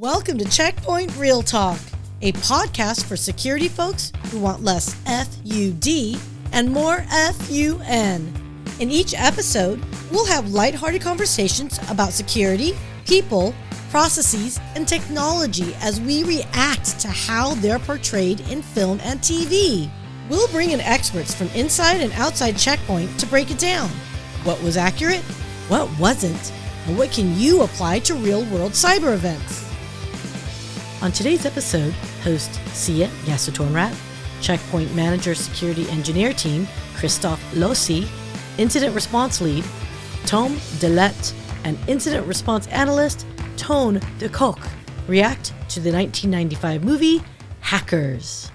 Welcome to Checkpoint Real Talk, a podcast for security folks who want less FUD and more FUN. In each episode, we'll have lighthearted conversations about security, people, processes, and technology as we react to how they're portrayed in film and TV. We'll bring in experts from inside and outside Checkpoint to break it down. What was accurate? What wasn't? And what can you apply to real-world cyber events? On today's episode, host Sia Yasatornrat, Checkpoint Manager Security Engineer Team Kristof Lossie, Incident Response Lead Toon De Kock, and Incident Response Analyst Toon De Kock react to the 1995 movie Hackers.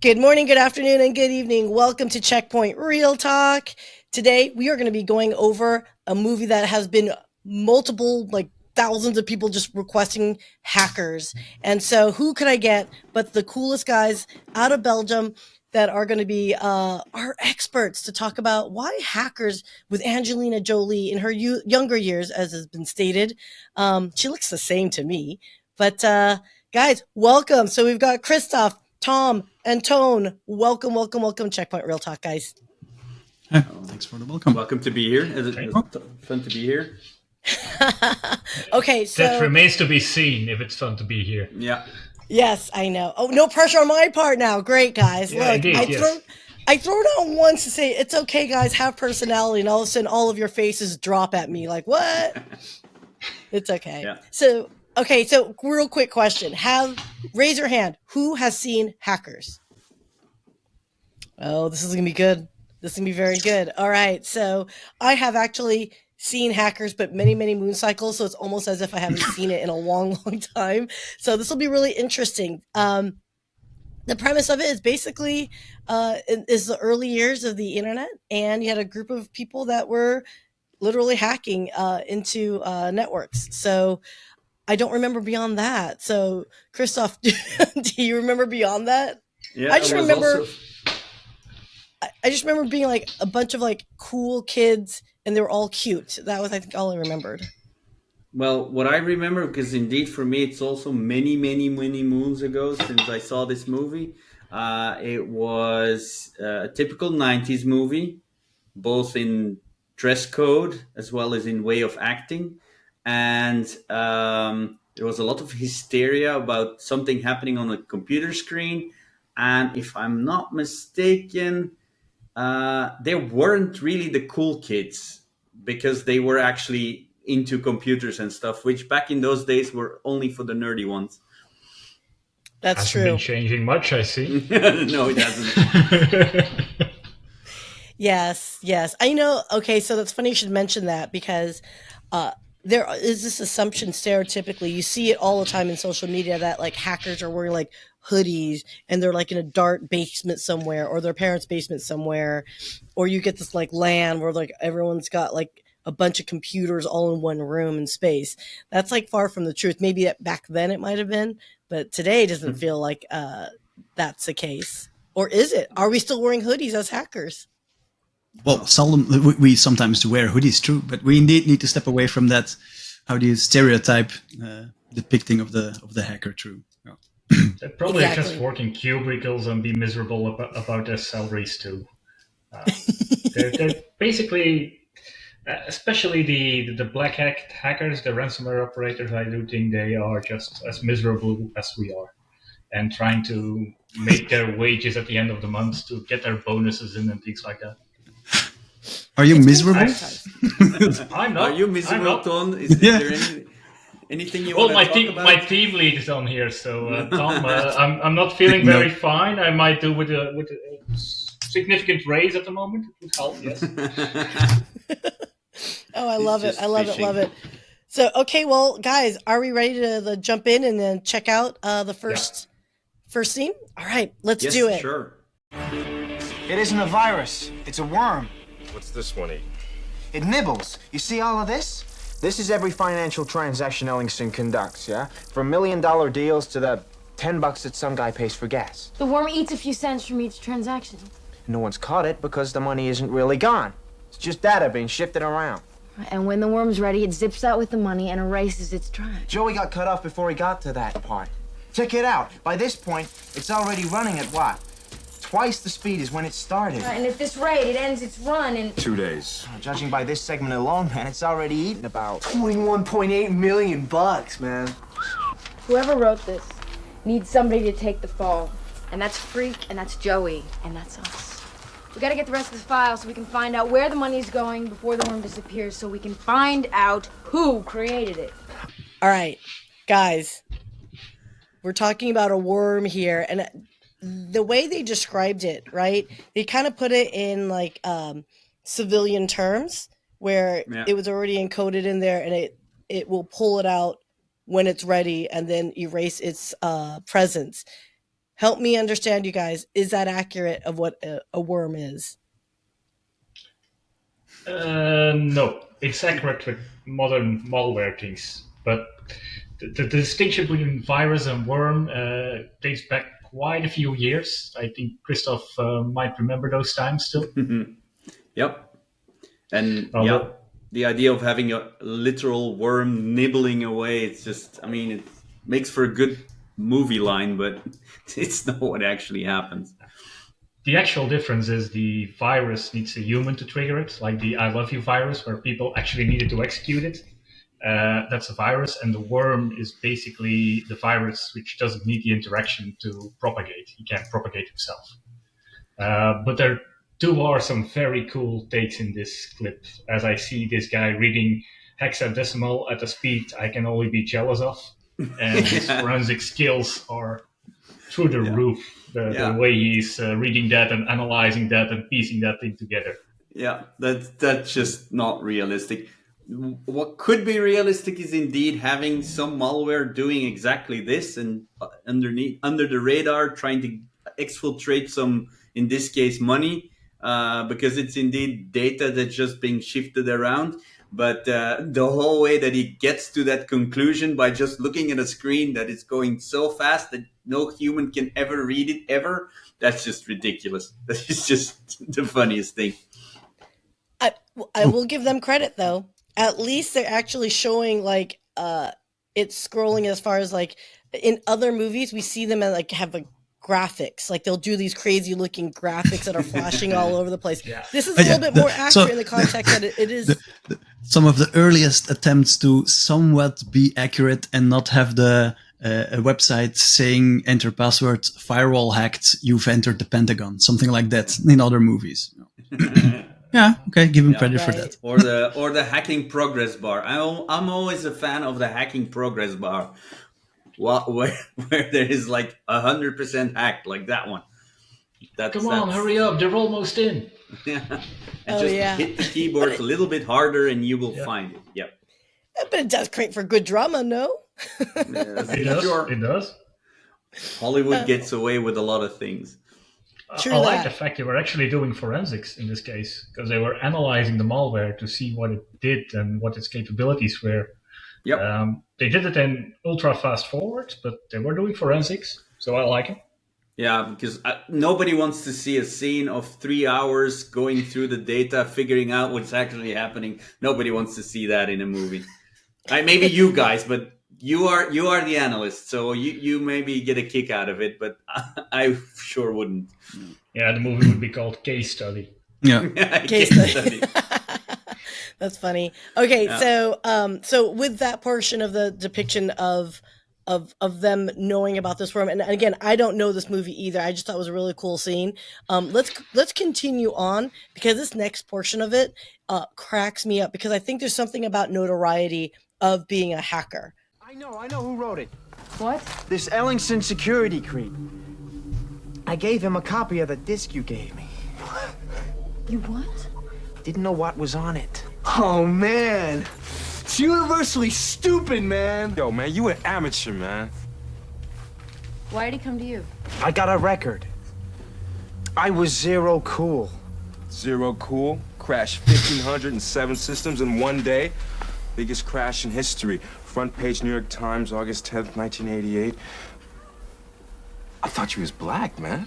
Good morning, good afternoon, and good evening. Welcome to Checkpoint Real Talk. Today, we are going to be going over a movie that has been multiple, thousands of people just requesting Hackers. And so who could I get but the coolest guys out of Belgium that are going to be our experts to talk about why Hackers with Angelina Jolie in her younger years, as has been stated. She looks the same to me. But guys, welcome. So we've got Kristof, Tom, and Toon. Welcome, welcome, welcome. Checkpoint Real Talk, guys. Hi, thanks for the welcome. Welcome to be here. It's fun to be here. Okay, so that remains to be seen if it's fun to be here. Yeah. Yes, I know. Oh, no pressure on my part now. Great, guys. Yeah, Look, indeed, I throw it out once to say it's okay, guys. Have personality, and all of a sudden, all of your faces drop at me. Like what? It's okay. Yeah. So real quick question: raise your hand. Who has seen Hackers? Oh, this is gonna be good. This is gonna be very good. All right. So I have actually seen Hackers, but many, many moon cycles. So it's almost as if I haven't seen it in a long, long time. So this will be really interesting. The premise of it is basically is the early years of the internet, and you had a group of people that were literally hacking into networks. So I don't remember beyond that. So Kristof, do you remember beyond that? Yeah, I just remember being like a bunch of cool kids, and they were all cute. That was, I think, all I remembered. Well, what I remember, because indeed for me it's also many, many, many moons ago since I saw this movie. It was a typical 90s movie, both in dress code as well as in way of acting. And there was a lot of hysteria about something happening on a computer screen. And if I'm not mistaken, they weren't really the cool kids because they were actually into computers and stuff, which back in those days were only for the nerdy ones. That's Hasn't true. Been changing much, I see. No, it hasn't. Yes. I know. Okay, so that's funny you should mention that because there is this assumption stereotypically. You see it all the time in social media that hackers are wearing hoodies and they're in a dark basement somewhere or their parents' basement somewhere, or you get this LAN where everyone's got a bunch of computers all in one room in space. That's far from the truth. Maybe back then it might have been, but today it doesn't feel like that's the case. Or is it? Are we still wearing hoodies as hackers? Well, seldom. We sometimes wear hoodies, true, but we indeed need to step away from that. How do you stereotype depicting of the hacker? True. Yeah. They probably Exactly. just work in cubicles and be miserable about their salaries too. They're basically, especially the black hackers, the ransomware operators. I do think they are just as miserable as we are, and trying to make their wages at the end of the month to get their bonuses in and things like that. Are you miserable? I'm not. Are you miserable, I'm not. Toon? Is there anything you want to talk about? My team lead is on here, so Tom, I'm not feeling very fine. I might do with a significant raise at the moment. It would help, yes. Oh, I love it. I love it. So, okay, well, guys, are we ready to jump in and then check out the first scene? All right, let's do it. Sure. It isn't a virus. It's a worm. What's this one eat? It nibbles. You see all of this? This is every financial transaction Ellingson conducts, yeah? From $1 million deals to the $10 that some guy pays for gas. The worm eats a few cents from each transaction. No one's caught it because the money isn't really gone. It's just data being shifted around. And when the worm's ready, it zips out with the money and erases its track. Joey got cut off before he got to that part. Check it out. By this point, it's already running at what? Twice the speed as when it started. And at this rate, it ends its run in 2 days. Judging by this segment alone, man, it's already eaten about 21.8 million bucks, man. Whoever wrote this needs somebody to take the fall. And that's Freak, and that's Joey, and that's us. We gotta get the rest of the file so we can find out where the money's going before the worm disappears, so we can find out who created it. All right, guys, we're talking about a worm here, and the way they described it, right? They kind of put it in like civilian terms, where it was already encoded in there, and it will pull it out when it's ready, and then erase its presence. Help me understand, you guys. Is that accurate of what a worm is? No, it's accurate with modern malware things, but the distinction between virus and worm dates back quite a few years. I think Kristof might remember those times still. Yep. And the idea of having a literal worm nibbling away, it's just, I mean, it makes for a good movie line, but it's not what actually happens. The actual difference is the virus needs a human to trigger it, like the I love you virus, where people actually needed to execute it. That's a virus, and the worm is basically the virus which doesn't need the interaction to propagate. He can't propagate himself. But there are some very cool takes in this clip, as I see this guy reading hexadecimal at a speed I can only be jealous of. And his forensic skills are through the roof. The way he's reading that and analyzing that and piecing that thing together. Yeah, that's just not realistic. What could be realistic is indeed having some malware doing exactly this and under the radar trying to exfiltrate some, in this case, money, because it's indeed data that's just being shifted around. But the whole way that he gets to that conclusion by just looking at a screen that is going so fast that no human can ever read it ever, that's just ridiculous. That is just the funniest thing. I will give them credit, though. At least they're actually showing like it's scrolling as far as like in other movies, we see them like have a graphics, like they'll do these crazy looking graphics that are flashing all over the place. This is a little bit more accurate in the context that it is. Some of the earliest attempts to somewhat be accurate and not have a website saying enter password, firewall hacked, you've entered the Pentagon, something like that in other movies. Yeah, okay, give him credit for that. Or the hacking progress bar. I'm always a fan of the hacking progress bar. Where there is like 100% hacked, like that one. Come on, hurry up! They're almost in. Hit the keyboard a little bit harder, and you will find it. Yep. But it does create for good drama, no? It does. Hollywood gets away with a lot of things. I like the fact they were actually doing forensics in this case, because they were analyzing the malware to see what it did and what its capabilities were. Yep. They did it in ultra fast forward, but they were doing forensics, so I like it. Yeah, because nobody wants to see a scene of 3 hours going through the data, figuring out what's actually happening. Nobody wants to see that in a movie. Maybe you guys, but you are the analyst, so you maybe get a kick out of it, but I sure wouldn't. Yeah, the movie would be called Case Study. Yeah, Case study. That's funny. Okay, so with that portion of the depiction of them knowing about this worm, and again, I don't know this movie either. I just thought it was a really cool scene. Let's continue on, because this next portion of it cracks me up, because I think there's something about notoriety of being a hacker. I know who wrote it. What? This Ellingson security creep. I gave him a copy of the disc you gave me. You what? Didn't know what was on it. Oh, man. It's universally stupid, man. Yo, man, you an amateur, man. Why did he come to you? I got a record. I was zero cool. Zero cool. Crashed 1,507 systems in one day. Biggest crash in history. Front page New York Times, August 10th, 1988. I thought you was black, man.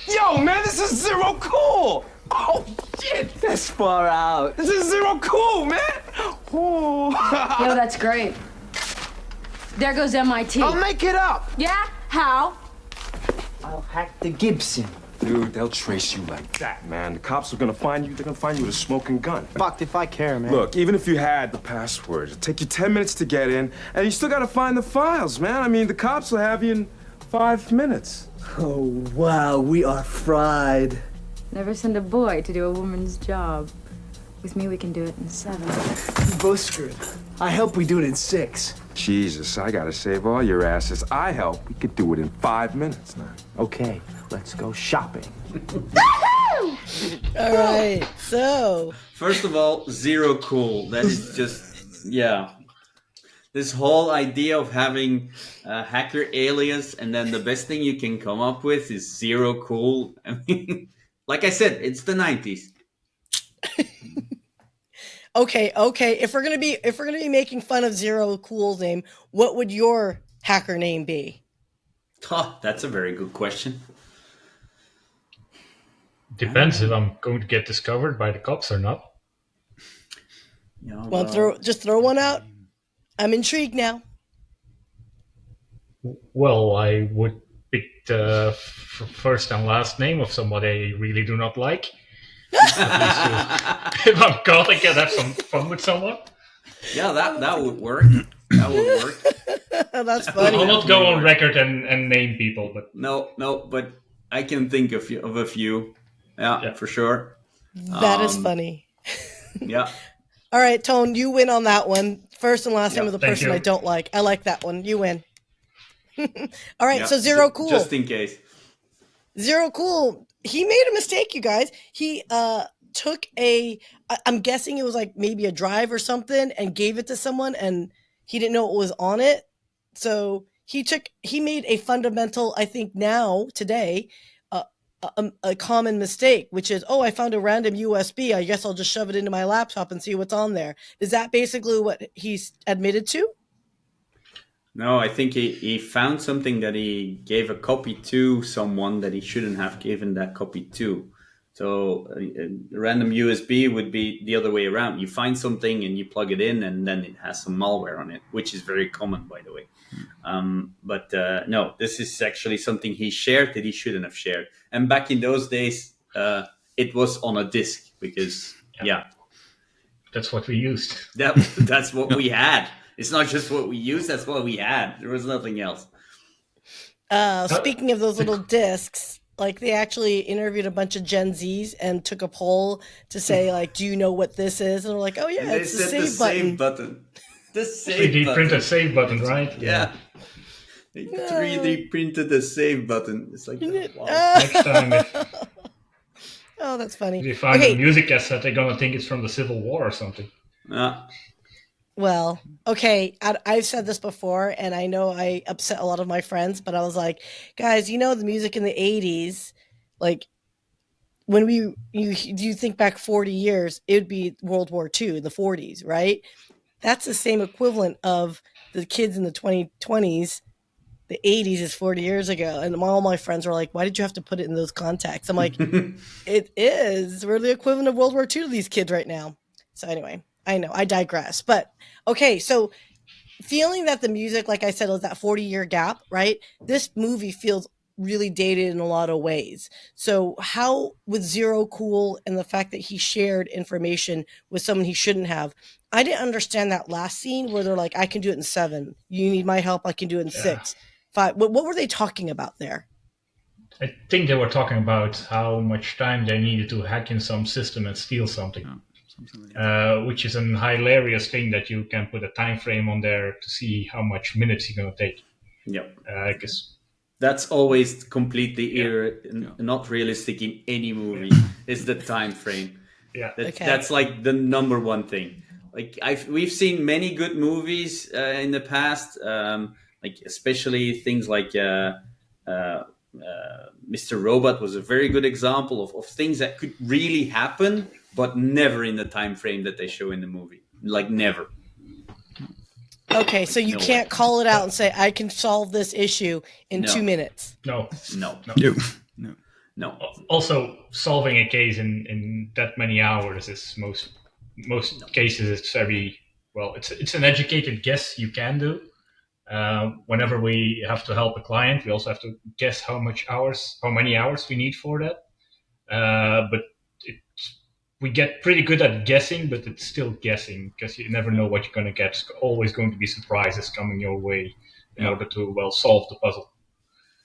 Yo, man, this is zero cool. Oh, shit. That's far out. This is zero cool, man. Oh. Yo, that's great. There goes MIT. I'll make it up. Yeah? How? I'll hack the Gibson. Dude, they'll trace you like that, man. The cops are gonna find you. They're gonna find you with a smoking gun. Fucked if I care, man. Look, even if you had the password, it'll take you 10 minutes to get in, and you still gotta find the files, man. I mean, the cops will have you in 5 minutes. Oh, wow, we are fried. Never send a boy to do a woman's job. With me, we can do it in 7. You both screwed. I hope we do it in 6. Jesus, I gotta save all your asses. I help. We could do it in 5 minutes now. Okay, let's go shopping. All right. So, First of all, zero cool. That is just, yeah. This whole idea of having a hacker alias and then the best thing you can come up with is zero cool. I mean, like I said, it's the 90s. okay. If we're gonna be making fun of Zero Cool's name, what would your hacker name be? Oh, that's a very good question. Depends if I'm going to get discovered by the cops or not. Yeah, Want to throw one out? I'm intrigued now. Well, I would pick the first and last name of somebody I really do not like. At least if I'm caught, I can have some fun with someone. Yeah, that would work. That would work. That's funny. I'll not go on record and name people, but No, but I can think of a few. Yeah, for sure. That is funny. Yeah. All right, Tone, you win on that one. First and last name of the thank person you. I don't like. I like that one. You win. All right, Yeah, so Zero Cool. Just in case. Zero Cool. He made a mistake, you guys. He took I'm guessing it was like maybe a drive or something and gave it to someone and he didn't know what was on it. So he made a fundamental, I think now, today, a common mistake, which is, I found a random USB. I guess I'll just shove it into my laptop and see what's on there. Is that basically what he's admitted to? No, I think he found something that he gave a copy to someone that he shouldn't have given that copy to. So a random USB would be the other way around. You find something and you plug it in and then it has some malware on it, which is very common, by the way. But no, this is actually something he shared that he shouldn't have shared. And back in those days, it was on a disk because, that's what we used. That's what we had. It's not just what we used, that's what we had. There was nothing else. Speaking of those little discs, like they actually interviewed a bunch of Gen Zs and took a poll to say, like, do you know what this is? And they're like, oh yeah, it's the save button. The save 3D button. printed save button, right? Yeah. They 3D printed the save button. It's like, wow. Next time Oh, that's funny. if they find a music cassette, they're gonna think it's from the Civil War or something. Well, okay, I've said this before, and I know I upset a lot of my friends, but I was like, guys, the music in the 80s, like, when you think back 40 years, it would be World War II in the 40s, right? That's the same equivalent of the kids in the 2020s. The 80s is 40 years ago. And all my friends were like, why did you have to put it in those contexts? I'm like, it is. We're the equivalent of World War II to these kids right now. So anyway, I know, I digress. But okay, so feeling that the music, like I said, was that 40-year gap, right? This movie feels really dated in a lot of ways. So how, with Zero Cool and the fact that he shared information with someone he shouldn't have, I didn't understand that last scene where they're like, I can do it in 7. You need my help, I can do it in 6. 5. What were they talking about there? I think they were talking about how much time they needed to hack in some system and steal something. Which is a hilarious thing that you can put a time frame on there to see how much minutes you're going to take. Yep. Because that's always completely not realistic in any movie. Is the time frame. Yeah, that's like the number one thing. Like we've seen many good movies in the past, like especially things like Mr. Robot was a very good example of things that could really happen, but never in the time frame that they show in the movie. Like never. Okay, so you can't call it out and say, I can solve this issue in 2 minutes. No. Also, solving a case in that many hours is most cases it's well, it's an educated guess you can do. Whenever we have to help a client, we also have to guess how many hours we need for that. But we get pretty good at guessing, but it's still guessing because you never know what you're going to get. There's always going to be surprises coming your way in order to solve the puzzle.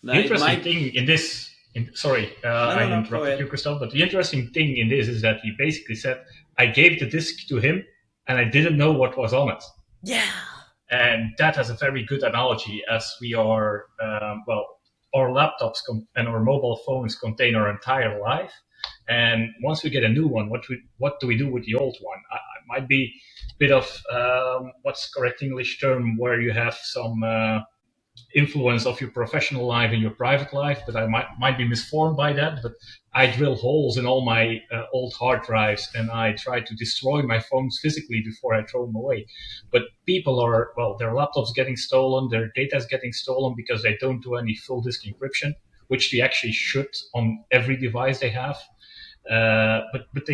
The interesting thing in this, I interrupted you, Kristof, but the interesting thing in this is that he basically said, I gave the disk to him and I didn't know what was on it. Yeah. And that has a very good analogy as we are, our laptops and our mobile phones contain our entire life. And once we get a new one, what do we do with the old one? It might be a bit of, what's the correct English term, where you have some influence of your professional life and your private life, but I might be misformed by that. But I drill holes in all my old hard drives and I try to destroy my phones physically before I throw them away. But people are, their laptops getting stolen, their data is getting stolen because they don't do any full disk encryption, which they actually should on every device they have. But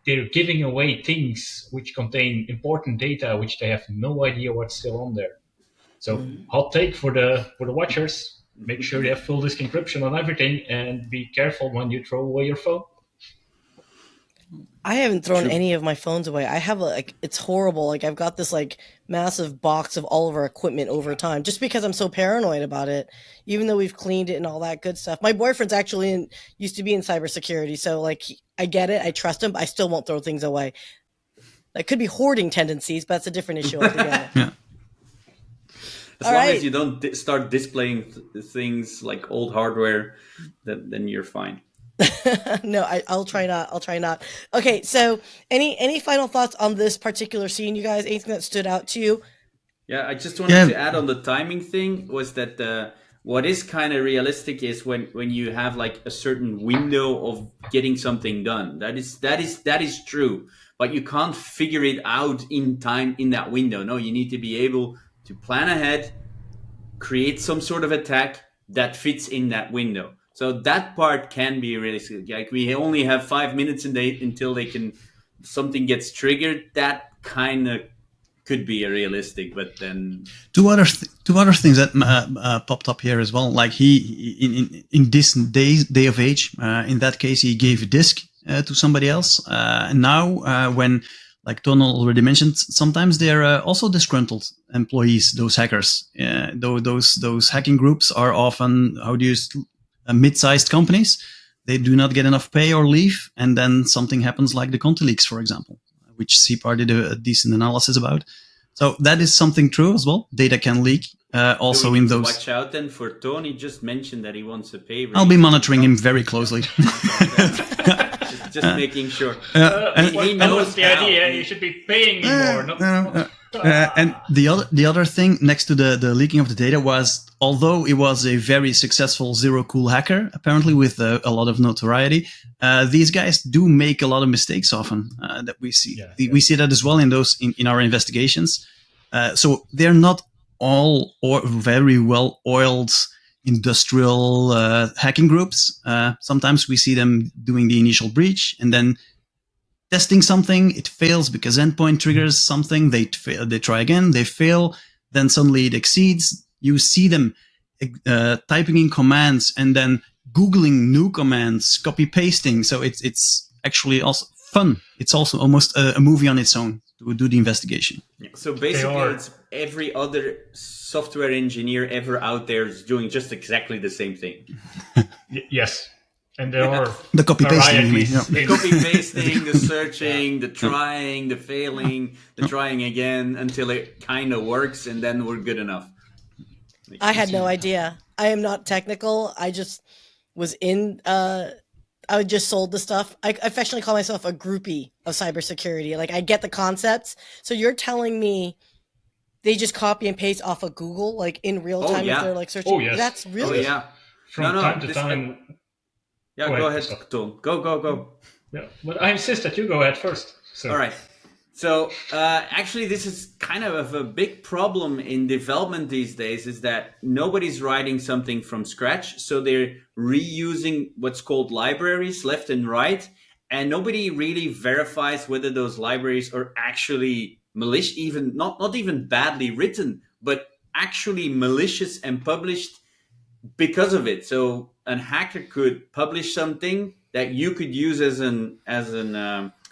they're giving away things which contain important data which they have no idea what's still on there. So hot take for the watchers: make sure you have full disk encryption on everything, and be careful when you throw away your phone. I haven't thrown any of my phones away. I have it's horrible. Like I've got this massive box of all of our equipment over time, just because I'm so paranoid about it. Even though we've cleaned it and all that good stuff. My boyfriend's actually used to be in cybersecurity, so I get it. I trust him, but I still won't throw things away. That could be hoarding tendencies, but that's a different issue altogether. Yeah. As long as you don't start displaying things like old hardware, then you're fine. No, I'll try not. Okay, so any final thoughts on this particular scene, you guys? Anything that stood out to you? Yeah, I just wanted to add on the timing thing was that what is kind of realistic is when you have a certain window of getting something done. That is true, but you can't figure it out in time in that window. No, you need to be able to plan ahead, create some sort of attack that fits in that window. So that part can be realistic. Like we only have 5 minutes until something gets triggered. That kind of could be realistic, but then two other things that popped up here as well. Like he in this day of age, in that case, he gave a disk to somebody else. And now when, like Donald already mentioned, sometimes they're also disgruntled employees. Those hackers, those hacking groups are often mid-sized companies. They do not get enough pay or leave, and then something happens, like the Conti leaks, for example, which CPAR did a decent analysis about. So that is something true as well. Data can leak. Also in those. Watch out then for Tony. Just mentioned that he wants a pay raise. I'll be monitoring him very closely. just making sure. He knows the idea. You should be paying me more. And the other thing next to the leaking of the data was, although it was a very successful zero cool hacker, apparently with a lot of notoriety, these guys do make a lot of mistakes often that we see. We see that as well in our investigations. So they're not all very well oiled industrial hacking groups. Sometimes we see them doing the initial breach and then testing something, it fails because endpoint triggers something, they try again, they fail, then suddenly it exceeds. You see them typing in commands and then Googling new commands, copy-pasting. So it's actually also fun. It's also almost a movie on its own to do the investigation. Yeah. So basically, it's every other software engineer ever out there is doing just exactly the same thing. Yes. And there are the copy-pasting, the copy-pasting, the searching, the trying, the failing, the trying again until it kind of works, and then we're good enough. I had no idea. I am not technical. I just was I just sold the stuff. I affectionately call myself a groupie of cybersecurity. Like, I get the concepts. So you're telling me they just copy and paste off of Google, like in real time, if they're like searching? Oh, yes. That's really... Oh, yeah. From time to time... Yeah, go ahead, Toon. Go. Yeah, but I insist that you go ahead first. So. All right. So actually, this is kind of a big problem in development these days, is that nobody's writing something from scratch. So they're reusing what's called libraries left and right. And nobody really verifies whether those libraries are actually malicious, even not even badly written, but actually malicious and published because of it. So a hacker could publish something that you could use as an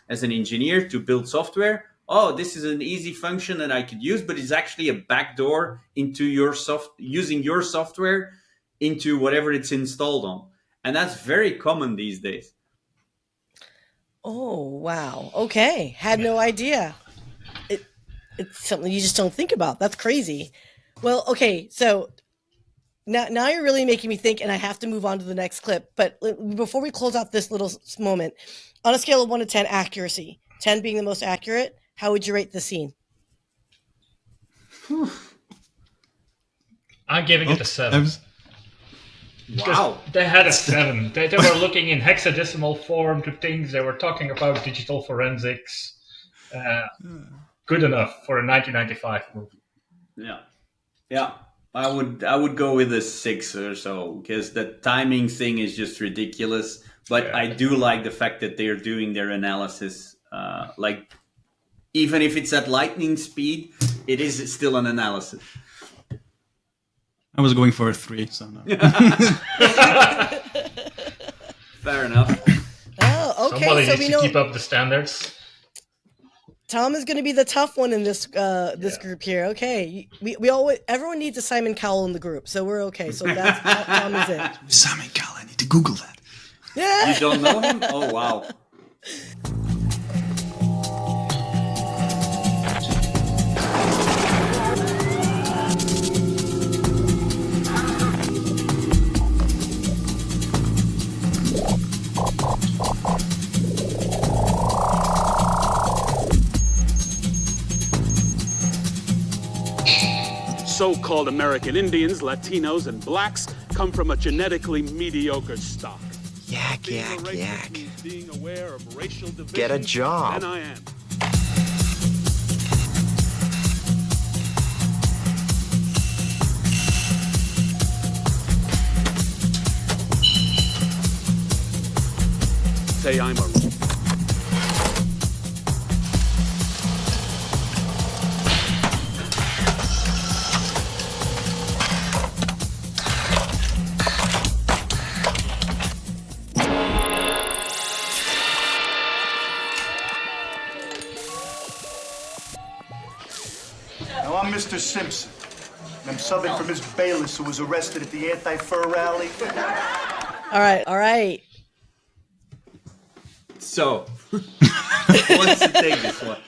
engineer to build software. Oh, this is an easy function that I could use, but it's actually a backdoor into using your software into whatever it's installed on, and that's very common these days. Oh, wow. Okay. Had no idea. It's something you just don't think about. That's crazy. Well, okay. So now you're really making me think, and I have to move on to the next clip. But before we close out this little moment, on a scale of 1 to 10 accuracy, 10 being the most accurate, how would you rate the scene? I'm giving it a 7. Wow. They had a 7. They were looking in hexadecimal form to things. They were talking about digital forensics. Good enough for a 1995 movie. Yeah. I would go with a 6 or so, because the timing thing is just ridiculous. But I do like the fact that they're doing their analysis. Like, even if it's at lightning speed, it is still an analysis. I was going for a 3, so no. Fair enough. Oh, okay. Somebody So needs we to know keep up the standards. Tom is going to be the tough one in this group here. Okay, everyone needs a Simon Cowell in the group, so we're okay. So that's Tom is it. Simon Cowell, I need to Google that. Yeah. You don't know him? Oh wow. So-called American Indians, Latinos, and blacks come from a genetically mediocre stock. Yak. Being aware of racial division, Get a job. And I am. Say I'm a... Now, I'm Mr. Simpson. And I'm subbing for Miss Bayless, who was arrested at the anti-fur rally. All right. So, what's to take this one?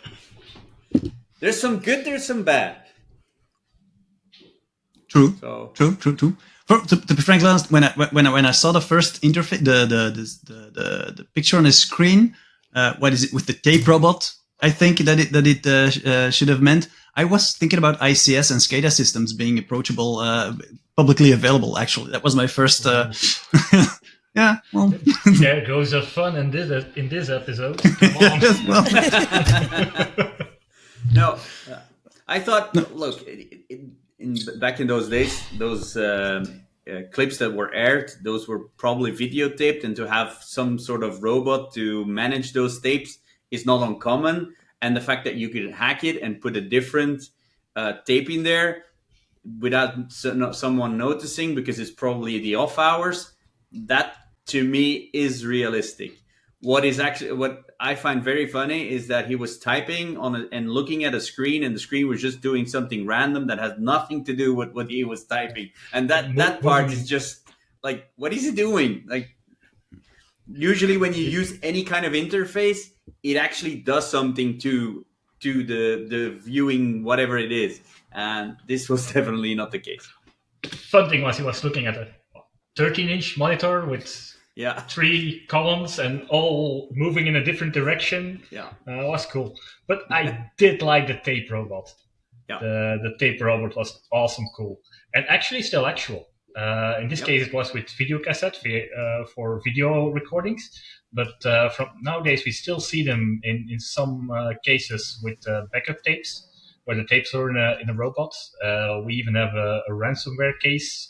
There's some good, there's some bad. True. So. True. To be frank, last when I saw the first interface, the picture on the screen, what is it with the tape robot? I think that it should have meant. I was thinking about ICS and SCADA systems being approachable, publicly available. Actually, that was my first. Yeah. Well. There goes the fun in this episode. Come on. No, I thought. No. Look, back in those days, those clips that were aired, those were probably videotaped, and to have some sort of robot to manage those tapes is not uncommon. And the fact that you could hack it and put a different tape in there without someone noticing, because it's probably the off hours, that to me is realistic. What I find very funny is that he was typing on and looking at a screen, and the screen was just doing something random that has nothing to do with what he was typing. And that part is just like, what is he doing? Like, usually when you use any kind of interface, it actually does something to the viewing, whatever it is. And this was definitely not the case. Fun thing was he was looking at a 13-inch monitor with 3 columns and all moving in a different direction. Yeah, it was cool. But I did like the tape robot. Yeah, the tape robot was awesome, cool, and actually still actual. In this case, it was with video cassette for video recordings. But from nowadays, we still see them in some cases with backup tapes, where the tapes are in a robot. We even have a ransomware case.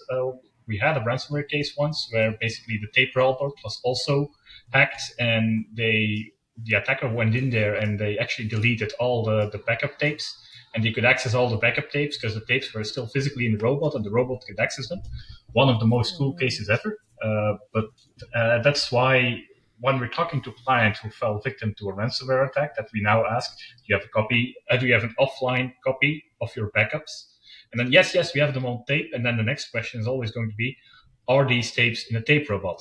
We had a ransomware case once where basically the tape robot was also hacked, and they the attacker went in there and they actually deleted all the backup tapes, and they could access all the backup tapes because the tapes were still physically in the robot and the robot could access them. One of the most cool cases ever. But that's why when we're talking to a client who fell victim to a ransomware attack, that we now ask, do you have a copy? Do you have an offline copy of your backups? And then yes, we have them on tape. And then the next question is always going to be, are these tapes in a tape robot?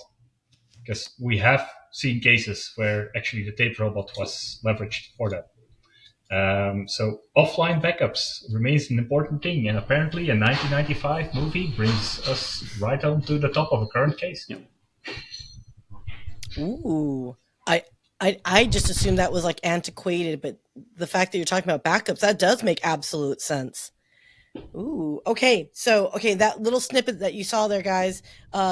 Because we have seen cases where actually the tape robot was leveraged for that. So offline backups remains an important thing, and apparently a 1995 movie brings us right on to the top of a current case. Yeah. Ooh, I just assumed that was like antiquated, but the fact that you're talking about backups, that does make absolute sense. Ooh, okay. So, that little snippet that you saw there, guys,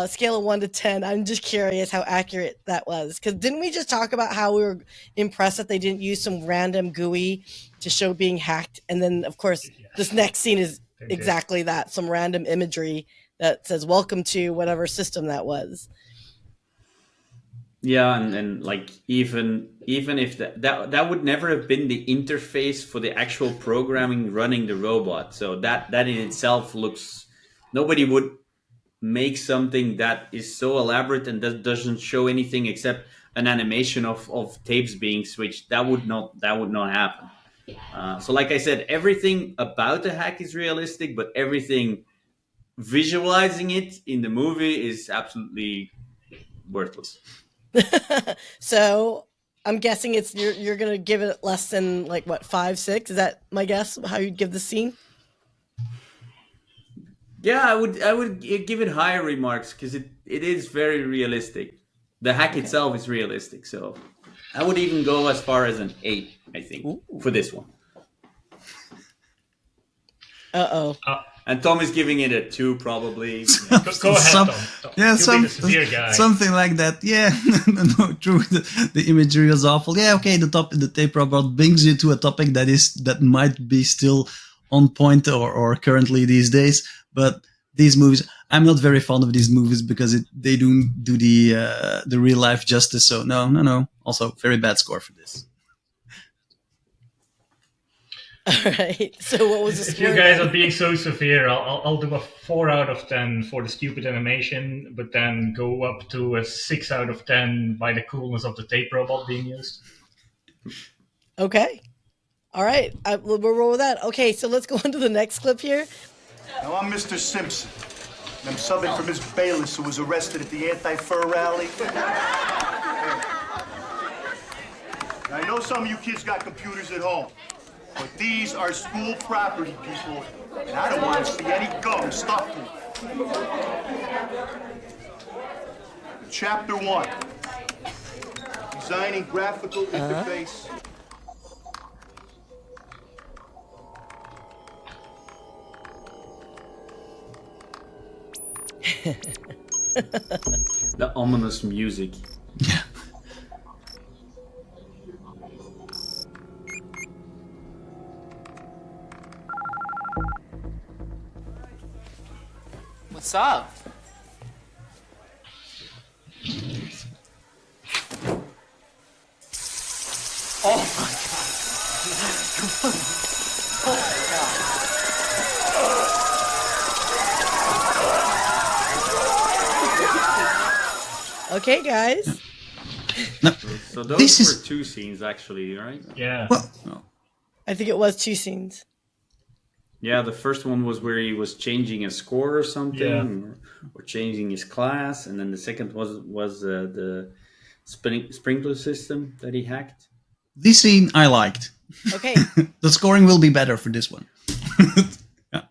scale of 1 to 10, I'm just curious how accurate that was. Because didn't we just talk about how we were impressed that they didn't use some random GUI to show being hacked? And then, of course, this next scene is exactly that, some random imagery that says, welcome to whatever system that was. Yeah, and like even if that would never have been the interface for the actual programming running the robot. So that in itself looks, nobody would make something that is so elaborate and that doesn't show anything except an animation of tapes being switched. That would not happen. So like I said, everything about the hack is realistic, but everything visualizing it in the movie is absolutely worthless. So I'm guessing you're gonna give it less than like what, 5, 6? Is that my guess? How you'd give the scene? Yeah, I would give it higher remarks because it is very realistic. The hack itself is realistic, so I would even go as far as an 8, I think, for this one. And Tom is giving it a 2, probably. Go ahead, Tom. Yeah, severe guy. Something like that. Yeah, no, true. The imagery was awful. Yeah, okay. The tape robot brings you to a topic that might be still on point or currently these days. But these movies, I'm not very fond of these movies because they don't do the real life justice. So no. Also, very bad score for this. All right. So what was the If score? you guys are being so severe, I'll do a 4 out of 10 for the stupid animation, but then go up to a 6 out of 10 by the coolness of the tape robot being used. Okay. All right. We'll roll with that. Okay, so let's go on to the next clip here. Now, I'm Mr. Simpson. And I'm subbing for Miss Bayless, who was arrested at the anti-fur rally. Now, I know some of you kids got computers at home, but these are school property, people, and I don't want to see any gum stuck to them. Chapter 1. Designing graphical interface. The ominous music. Yeah. What's up? Oh my god. Oh my god. Okay, guys. No, So those were 2 scenes, actually, right? Yeah. Well, I think it was 2 scenes. Yeah, the first one was where he was changing a score or something, or changing his class, and then the second was the sprinkler system that he hacked. this scene I liked. Okay. The scoring will be better for this one. Yeah.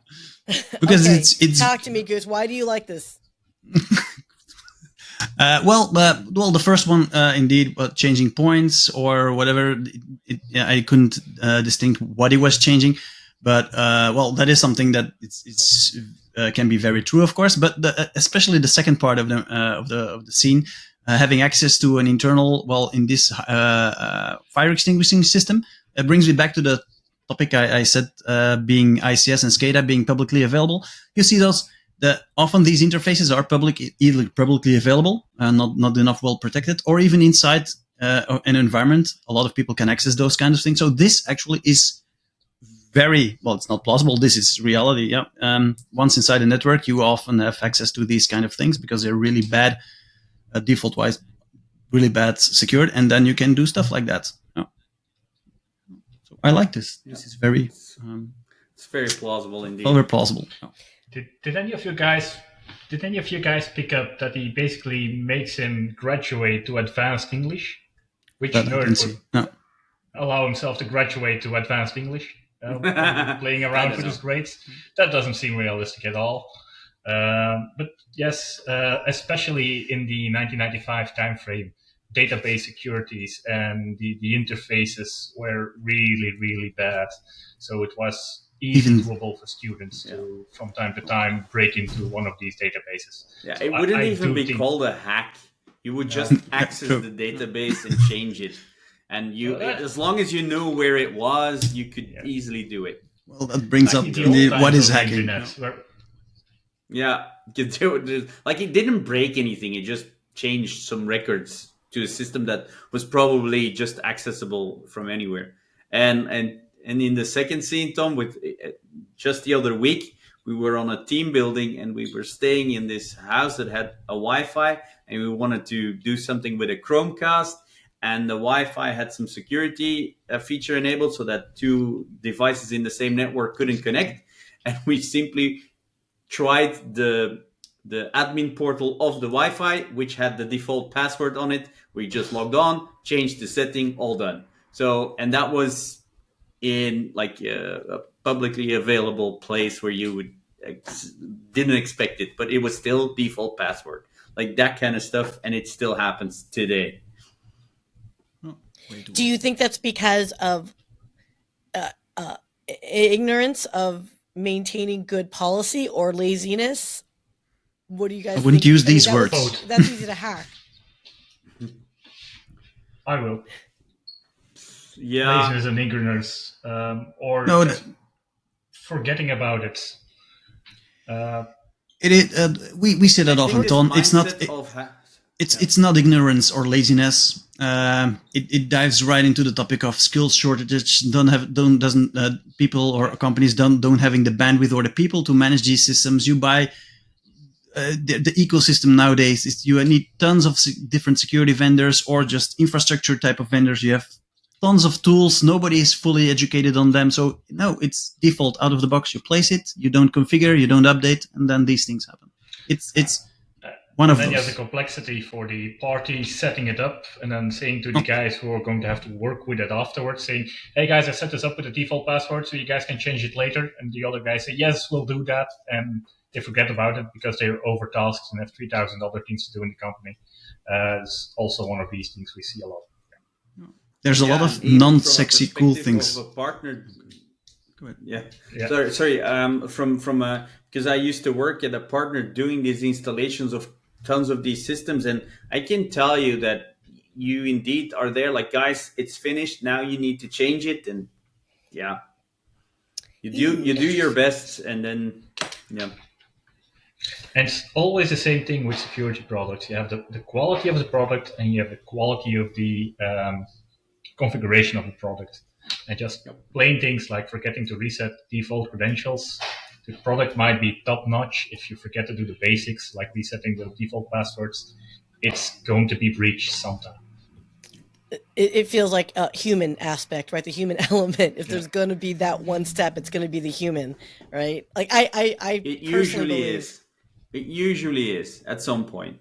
Because Okay. it's Talk to me, Goose. Why do you like this? well, the first one indeed, changing points or whatever. I couldn't distinct what he was changing, but that is something that it's can be very true, of course. But especially the second part of the scene, having access to an internal, in this fire extinguishing system, brings me back to the topic I said, being ICS and SCADA being publicly available. You see those. Often these interfaces are either publicly available, not enough well protected, or even inside an environment, a lot of people can access those kinds of things. So this actually is very, well, it's not plausible. This is reality. Yeah. Once inside a network, you often have access to these kind of things because they're really bad, default wise, really bad secured. And then you can do stuff like that. Yeah. So I like this. This is very, it's very plausible indeed. very plausible. Yeah. Did any of you guys pick up that he basically makes him graduate to advanced English? Which nerd would allow himself to graduate to advanced English? Playing around with his grades? That doesn't seem realistic at all. But yes, especially in the 1995 timeframe, database securities and the interfaces were really, really bad. So it was even doable for students to, from time to time, break into one of these databases. Yeah, So it wouldn't even be called a hack. You would just access the database and change it. And you, as long as you knew where it was, you could easily do it. Well, that brings up what is hacking. Yeah, you do it. Like, it didn't break anything. It just changed some records to a system that was probably just accessible from anywhere. And in the second scene, Tom, with just the other week, we were on a team building and we were staying in this house that had a Wi-Fi, and we wanted to do something with a Chromecast, and the Wi-Fi had some security feature enabled so that two devices in the same network couldn't connect. And we simply tried the admin portal of the Wi-Fi, which had the default password on it. We just logged on, changed the setting, all done. So, and that was in like a publicly available place where you would didn't expect it, but it was still default password, like that kind of stuff, and it still happens today. Do you think that's because of ignorance of maintaining good policy or laziness? What do you guys? I wouldn't use these words. That's easy to hack. I will. Yeah. Laziness and ignorance, or forgetting about it. We say that often, Ton. It's not. It's not ignorance or laziness. It dives right into the topic of skills shortages. People or companies don't having the bandwidth or the people to manage these systems. You buy the ecosystem nowadays. You need tons of different security vendors or just infrastructure type of vendors. You have tons of tools. Nobody is fully educated on them. So no, it's default out of the box. You place it. You don't configure. You don't update, and then these things happen. It's one of those. Then you have the complexity for the party setting it up and then saying to the guys who are going to have to work with it afterwards, saying, hey guys, I set this up with the default password so you guys can change it later. And the other guys say, yes, we'll do that. And they forget about it because they're overtasked and have 3,000 other things to do in the company. It's also one of these things we see a lot. There's a lot of non-sexy cool things. Of a partner. Go ahead. Yeah. Sorry. Because I used to work at a partner doing these installations of tons of these systems, and I can tell you that you indeed are there. Like, guys, it's finished. Now you need to change it, and you do your best, and then And it's always the same thing with security products. You have the quality of the product, and you have the quality of the configuration of the product. And just plain things like forgetting to reset default credentials. The product might be top-notch. If you forget to do the basics, like resetting the default passwords, it's going to be breached sometime. It feels like a human aspect, right? The human element. If there's going to be that one step, it's going to be the human, right? Like it usually is. It usually is at some point.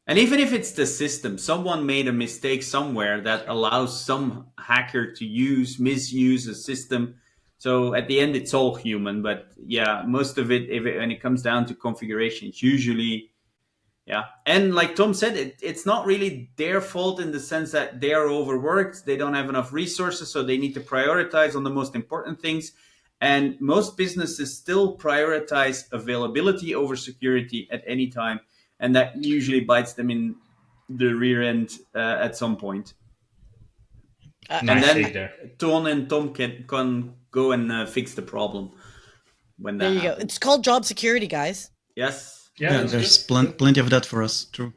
And even if it's the system, someone made a mistake somewhere that allows some hacker to misuse a system. So at the end, it's all human. But yeah, most of it, when it comes down to configuration, it's usually, And like Tom said, it's not really their fault in the sense that they are overworked. They don't have enough resources, so they need to prioritize on the most important things. And most businesses still prioritize availability over security at any time. And that usually bites them in the rear end at some point. And then Ton and Tom can go and fix the problem when that happens. There you go. It's called job security, guys. Yes. Yeah, there's plenty of that for us. True.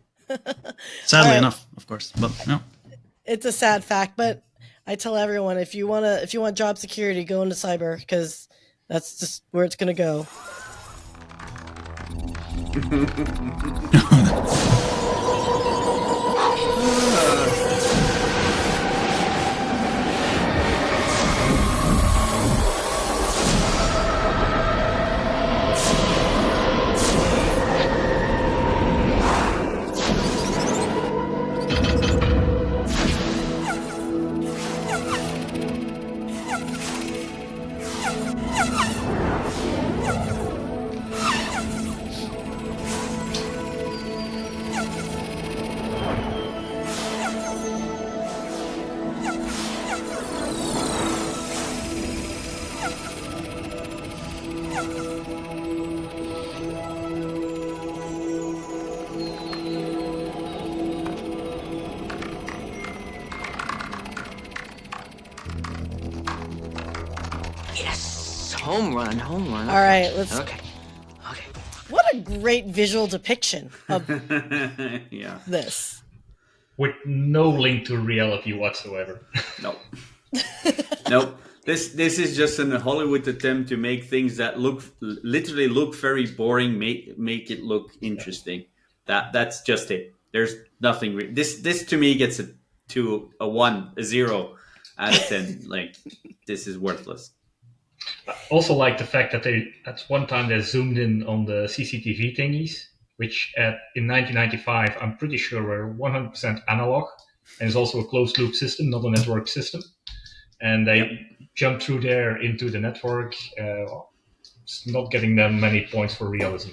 Sadly enough, of course, but no. It's a sad fact, but I tell everyone if you want job security, go into cyber because that's just where it's gonna go. Home run. All right, let's. Okay. What a great visual depiction of Yeah. this. With no link to reality whatsoever. No. Nope. This is just a Hollywood attempt to make things that literally look very boring, make it look interesting. That's just it. There's nothing. This to me gets a 0 out of 10. Like, this is worthless. Also, like the fact that at one time they zoomed in on the CCTV thingies, which in 1995 I'm pretty sure were 100% analog, and it's also a closed loop system, not a network system. And they jumped through there into the network, not getting them many points for realism.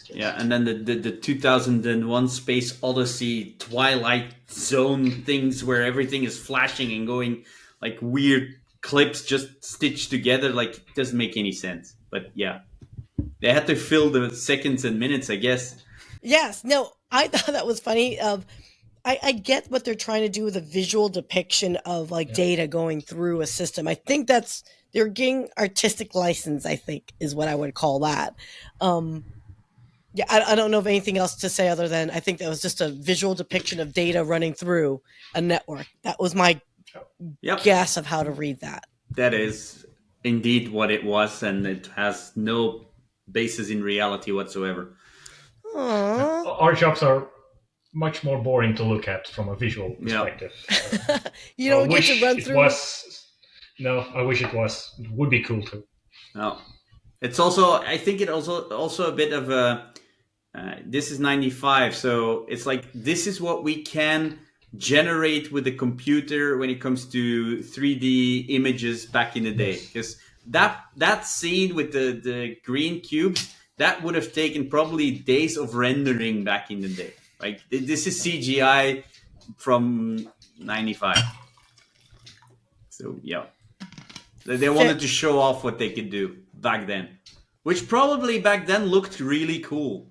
Yeah, and then the 2001 Space Odyssey Twilight Zone things where everything is flashing and going like weird clips just stitched together, like, it doesn't make any sense. But yeah, they had to fill the seconds and minutes, I guess. Yes, no, I thought that was funny. I get what they're trying to do with a visual depiction of data going through a system. I think they're getting artistic license, I think is what I would call that. Yeah, I don't know of anything else to say other than I think that was just a visual depiction of data running through a network. That was my guess of how to read that. That is indeed what it was, and it has no basis in reality whatsoever. Aww. Our jobs are much more boring to look at from a visual perspective. You don't get to run through. I wish it was. It would be cool too. No, it's also. I think it also a bit of a. This is 95, so it's like this is what we can generate with the computer when it comes to 3D images back in the day. Because that scene with the green cubes, that would have taken probably days of rendering back in the day. Like, this is CGI from 95. So yeah, they wanted to show off what they could do back then, which probably back then looked really cool.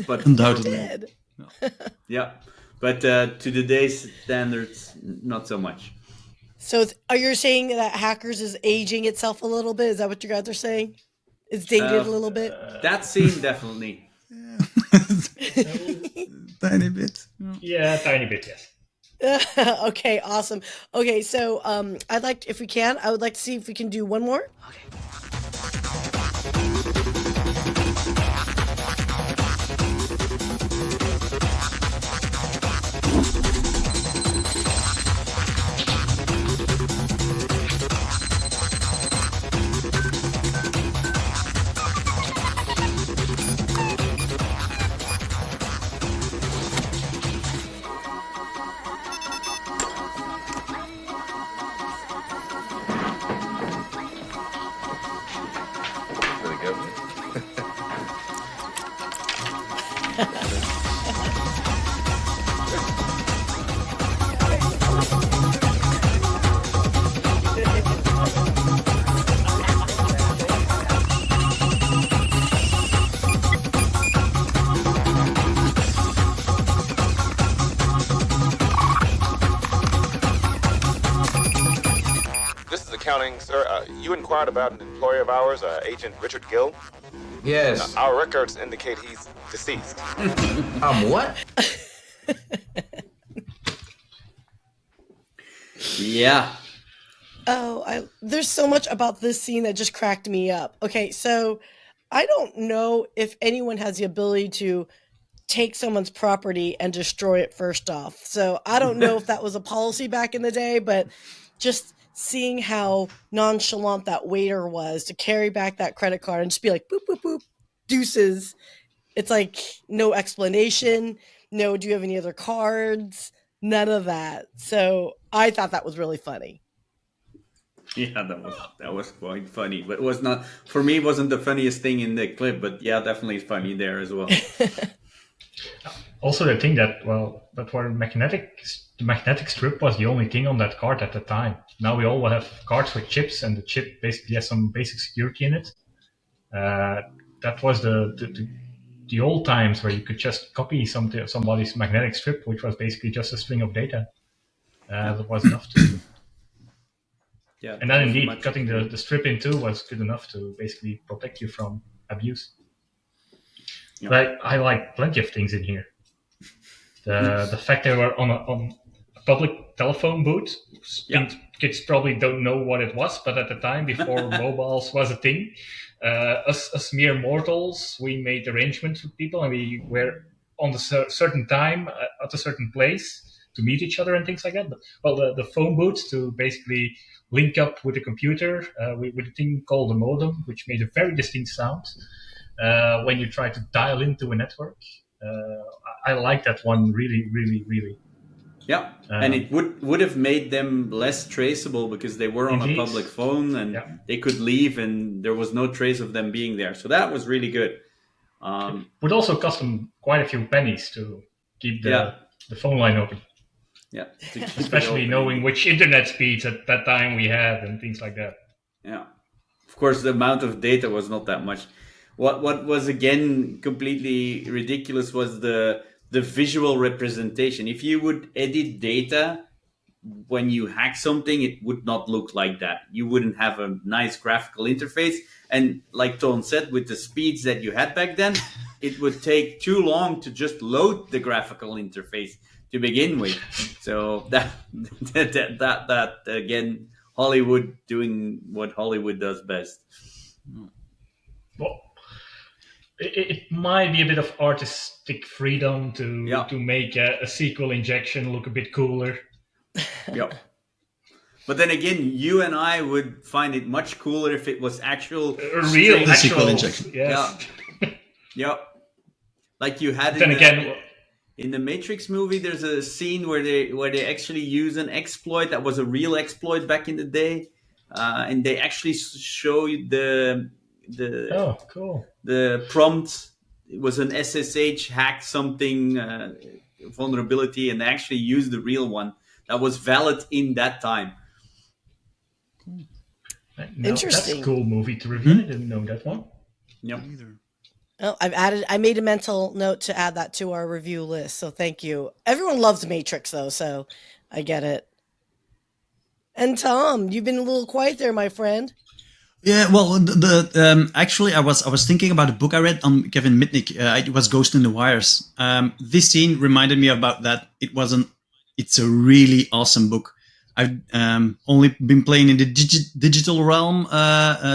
But undoubtedly, yeah. But to today's standards, not so much. So are you saying that Hackers is aging itself a little bit? Is that what you guys are saying? It's dated a little bit? That scene, definitely. Tiny bit. Yeah, tiny bit, yes. Okay, awesome. Okay, so I would like to see if we can do one more. Okay. Sir, you inquired about an employee of ours, Agent Richard Gill? Yes. Our records indicate he's deceased. What? Yeah. Oh, there's so much about this scene that just cracked me up. Okay, so I don't know if anyone has the ability to take someone's property and destroy it first off. So I don't know if that was a policy back in the day, but just seeing how nonchalant that waiter was to carry back that credit card and just be like, boop, boop, boop, deuces. It's like no explanation. No, do you have any other cards? None of that. So I thought that was really funny. Yeah, that was quite funny, but it was not for me. It wasn't the funniest thing in the clip, but yeah, definitely funny there as well. Also, the thing that the magnetic strip was the only thing on that card at the time. Now we all have cards with chips, and the chip basically has some basic security in it. That was the old times where you could just copy somebody's magnetic strip, which was basically just a string of data. That was enough to. Yeah, and then indeed, cutting the strip in two was good enough to basically protect you from abuse. Yeah. But I like plenty of things in here. The fact they were on a public telephone booth. Yeah. Kids probably don't know what it was, but at the time, before mobiles was a thing, us mere mortals, we made arrangements with people, and we were on a certain time at a certain place to meet each other and things like that. But, the phone booth to basically link up with the computer with a thing called a modem, which made a very distinct sound when you try to dial into a network. I like that one really, really, really. Yeah, and it would have made them less traceable because they were on a public phone and they could leave and there was no trace of them being there. So that was really good. It would also cost them quite a few pennies to keep the phone line open. Yeah, especially knowing which internet speeds at that time we had and things like that. Yeah, of course, the amount of data was not that much. What was again completely ridiculous was the visual representation. If you would edit data when you hack something, it would not look like that. You wouldn't have a nice graphical interface. And like Toon said, with the speeds that you had back then, it would take too long to just load the graphical interface to begin with. So that again, Hollywood doing what Hollywood does best. Well, it might be a bit of artistic freedom to make a sequel injection look a bit cooler. Yep. But then again, you and I would find it much cooler if it was actual real sequel injection. Yes. Yeah. Yep. Like you had in the Matrix movie, there's a scene where they actually use an exploit that was a real exploit back in the day, and they actually show you the prompt. It was an SSH hack something vulnerability, and they actually used the real one that was valid in that time. Interesting. That's a cool movie to review. I didn't know that one. Yep. Oh, I made a mental note to add that to our review list. So thank you. Everyone loves Matrix though, so I get it. And Tom, you've been a little quiet there, my friend. Yeah, well, actually, I was thinking about a book I read on Kevin Mitnick. It was Ghost in the Wires. This scene reminded me about that. It's a really awesome book. I've only been playing in the digital realm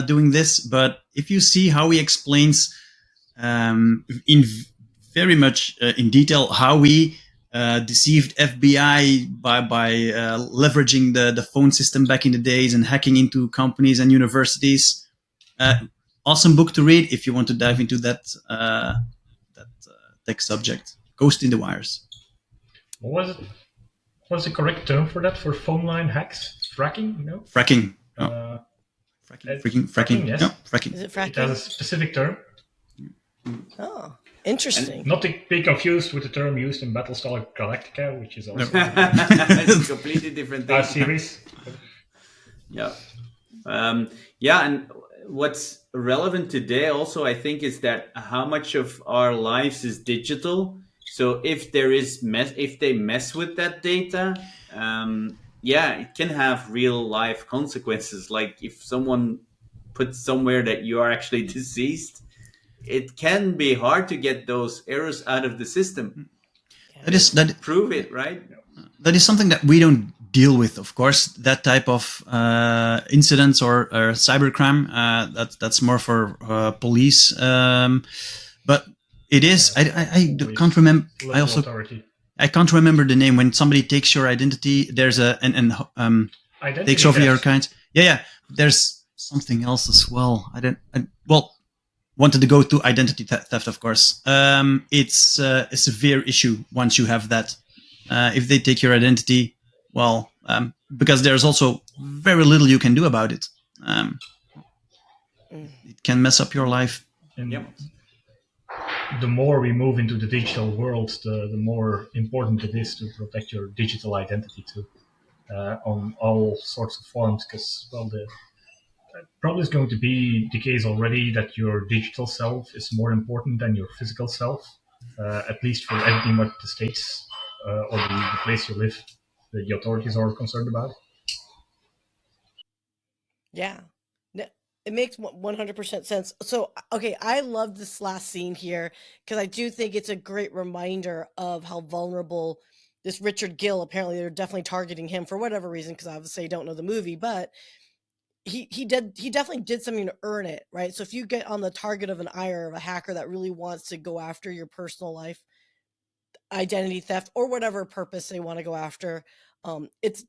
doing this, but if you see how he explains in very much in detail how he deceived FBI by leveraging the phone system back in the days and hacking into companies and universities. Awesome book to read if you want to dive into that tech subject. Ghost in the Wires. What was it? What's the correct term for that? For phone line hacks? Fracking? No? Fracking. Fracking, yes. No, fracking. Is it fracking? It has a specific term. Oh, interesting. And not to be confused with the term used in Battlestar Galactica, which is also it's a completely different thing. Series. Yeah. And what's relevant today also, I think, is that how much of our lives is digital. So if they mess with that data, it can have real life consequences. Like if someone puts somewhere that you are actually deceased, it can be hard to get those errors out of the system. That prove it, right? That is something that we don't deal with, of course, that type of incidents or cybercrime. That's more for police. But it is. I can't remember. I can't remember the name. When somebody takes your identity, there's takes over your account. Yeah. There's something else as well. Wanted to go to identity theft, of course. It's a severe issue once you have that. If they take your identity, because there's also very little you can do about it. It can mess up your life. And the more we move into the digital world, the more important it is to protect your digital identity too, on all sorts of forms. Because the probably is going to be the case already that your digital self is more important than your physical self, at least for everything what the states or the place you live, the authorities are concerned about. Yeah. It makes 100% sense. So, okay, I love this last scene here because I do think it's a great reminder of how vulnerable this Richard Gill, apparently they're definitely targeting him for whatever reason, because obviously I don't know the movie, but he definitely did something to earn it, right? So if you get on the target of an ire of a hacker that really wants to go after your personal life, identity theft, or whatever purpose they want to go after, it's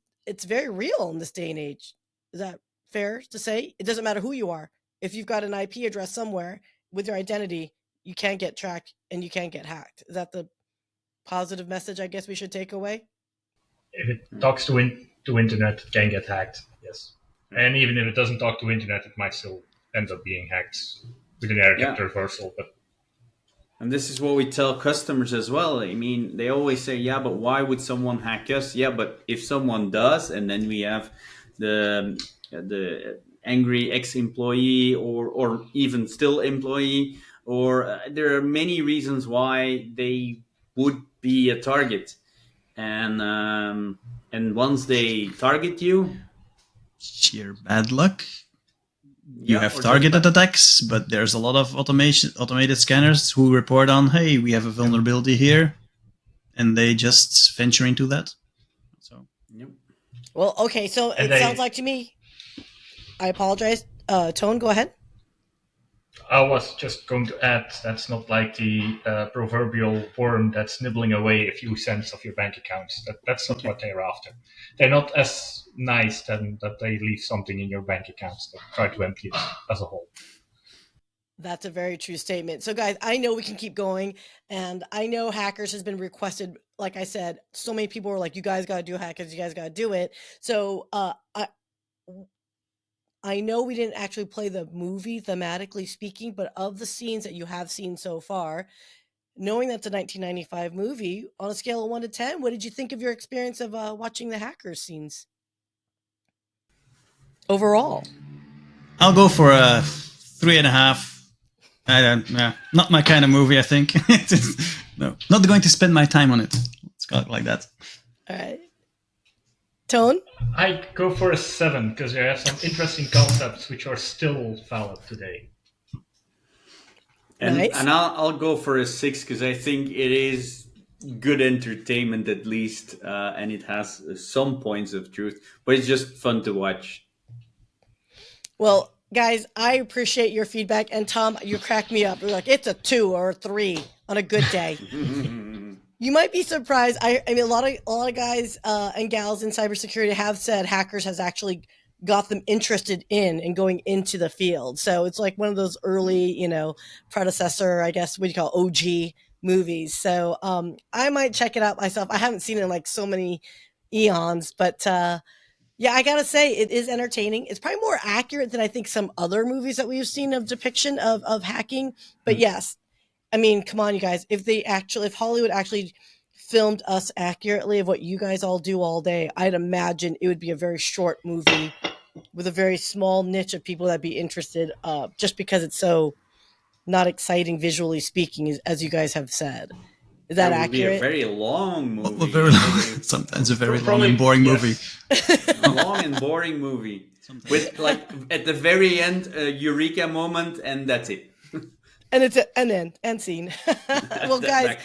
very real in this day and age. Is that fair to say? It doesn't matter who you are. If you've got an IP address somewhere with your identity, you can't get tracked and you can't get hacked. Is that the positive message I guess we should take away? If it talks to internet, it can get hacked, yes. And even if it doesn't talk to internet, it might still end up being hacked with an air gap reversal. And this is what we tell customers as well. I mean, they always say, yeah, but why would someone hack us? Yeah, but if someone does, and then we have the angry ex-employee or even still employee, or there are many reasons why they would be a target. And once they target you, sheer bad luck. You have targeted attacks, but there's a lot of automated scanners who report on, hey, we have a vulnerability here, and they just venture into that. So, well, okay, so sounds like to me. I apologize. Toon, go ahead. I was just going to add, that's not like the proverbial worm that's nibbling away a few cents of your bank accounts. That's not what they're after. They're not as nice than that they leave something in your bank accounts that try to empty it as a whole. That's a very true statement. So, guys, I know we can keep going, and I know Hackers has been requested. Like I said, so many people were like, you guys got to do Hackers, you guys got to do it. So, I know we didn't actually play the movie thematically speaking, but of the scenes that you have seen so far, knowing that's a 1995 movie, on a scale of 1 to 10, what did you think of your experience of watching the Hackers scenes? Overall. I'll go for a 3.5. Not my kind of movie, I think. No, not going to spend my time on it. Let's call it like that. All right. Toon? I go for a 7 because there are some interesting concepts which are still valid today. And I'll go for a 6 because I think it is good entertainment at least, and it has some points of truth, but it's just fun to watch. Well, guys, I appreciate your feedback, and Tom, you cracked me up. You're like, it's a 2 or a 3 on a good day. You might be surprised. I mean, a lot of guys and gals in cybersecurity have said Hackers has actually got them interested in going into the field. So it's like one of those early, predecessor, I guess, what do you call OG movies. So I might check it out myself. I haven't seen it in like so many eons, but yeah, I gotta say it is entertaining. It's probably more accurate than I think some other movies that we've seen of depiction of hacking. But yes. I mean, come on, you guys. If Hollywood actually filmed us accurately of what you guys all do all day, I'd imagine it would be a very short movie with a very small niche of people that'd be interested, just because it's so not exciting visually speaking, as you guys have said. Is that accurate? Be a very long movie. Sometimes a very long and boring movie. Long and boring movie. With, like, at the very end, a eureka moment, and that's it. And it's end scene. Well, guys,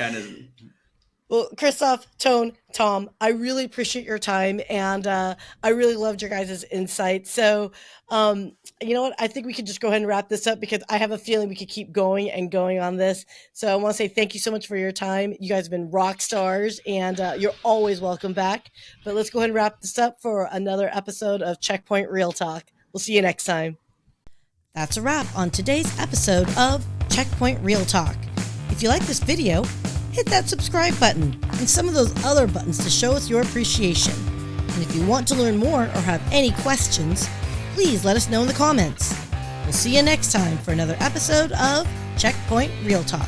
Well, Kristof, Tone, Tom, I really appreciate your time, and I really loved your guys' insight. So, you know what? I think we could just go ahead and wrap this up because I have a feeling we could keep going and going on this. So I want to say thank you so much for your time. You guys have been rock stars, and you're always welcome back. But let's go ahead and wrap this up for another episode of Checkpoint Real Talk. We'll see you next time. That's a wrap on today's episode of Checkpoint Real Talk. If you like this video, hit that subscribe button and some of those other buttons to show us your appreciation. And if you want to learn more or have any questions, please let us know in the comments. We'll see you next time for another episode of Checkpoint Real Talk.